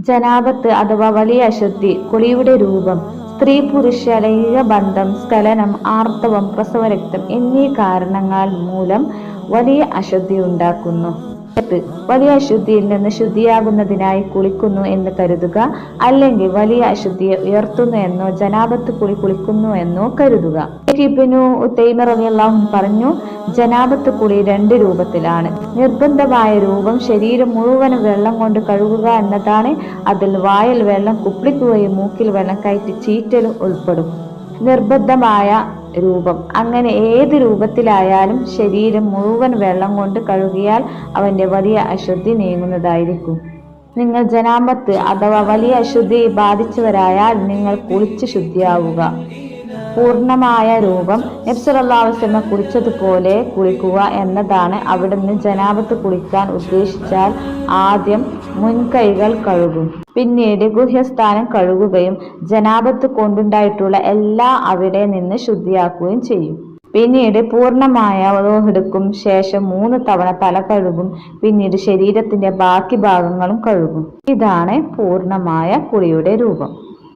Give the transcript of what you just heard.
ജനാബത്ത് അഥവാ വലിയ അശുദ്ധി കുളിയുടെ രൂപം. സ്ത്രീ പുരുഷ ലൈംഗിക ബന്ധം, സ്ഖലനം, ആർത്തവം, പ്രസവരക്തം എന്നീ കാരണങ്ങൾ മൂലം വലിയ അശുദ്ധി ഉണ്ടാക്കുന്നു. വലിയ അശുദ്ധിയിൽ നിന്ന് ശുദ്ധിയാകുന്നതിനായി കുളിക്കുന്നു എന്ന് കരുതുക, അല്ലെങ്കിൽ വലിയ അശുദ്ധിയെ ഉയർത്തുന്നു എന്നോ ജനാബത്ത് കുളിക്കുന്നു എന്നോ കരുതുക. ഇബ്നു ഉതൈമ റളിയല്ലാഹു അൻഹു പറഞ്ഞു, ജനാബത്ത് കുളി 2 രൂപത്തിലാണ്. നിർബന്ധമായ രൂപം ശരീരം മുഴുവനും വെള്ളം കൊണ്ട് കഴുകുക എന്നതാണ്. അതിൽ വായിൽ വെള്ളം കുപ്പിളിക്കുകയും മൂക്കിൽ വെള്ളം കയറ്റി ചീറ്റലും ഉൾപ്പെടും. നിർബന്ധമായ രൂപം അങ്ങനെ ഏത് രൂപത്തിലായാലും ശരീരം മുഴുവൻ വെള്ളം കൊണ്ട് കഴുകിയാൽ അവന്റെ വലിയ അശുദ്ധി നീങ്ങുന്നതായിരിക്കും. നിങ്ങൾ ജനാബത്ത് അഥവാ വലിയ അശുദ്ധി ബാധിച്ചവരായാൽ നിങ്ങൾ കുളിച്ച് ശുദ്ധിയാവുക. പൂർണ്ണമായ രൂപം നബി സല്ലല്ലാഹു അലൈഹി വസല്ലം കുളിച്ചതുപോലെ കുളിക്കുക എന്നതാണ്. അവിടുന്ന് ജനാബത്ത് കുളിക്കാൻ ഉദ്ദേശിച്ചാൽ ആദ്യം മുൻകൈകൾ കഴുകും, പിന്നീട് ഗുഹ്യസ്ഥാനം കഴുകുകയും ജനാബത്ത് കൊണ്ടുണ്ടായിട്ടുള്ള എല്ലാം അവിടെ നിന്ന് ശുദ്ധിയാക്കുകയും ചെയ്യും. പിന്നീട് പൂർണ്ണമായ എടുക്കും. ശേഷം 3 തവണ തല കഴുകും. പിന്നീട് ശരീരത്തിന്റെ ബാക്കി ഭാഗങ്ങളും കഴുകും. ഇതാണ് പൂർണ്ണമായ കുളിയുടെ രൂപം.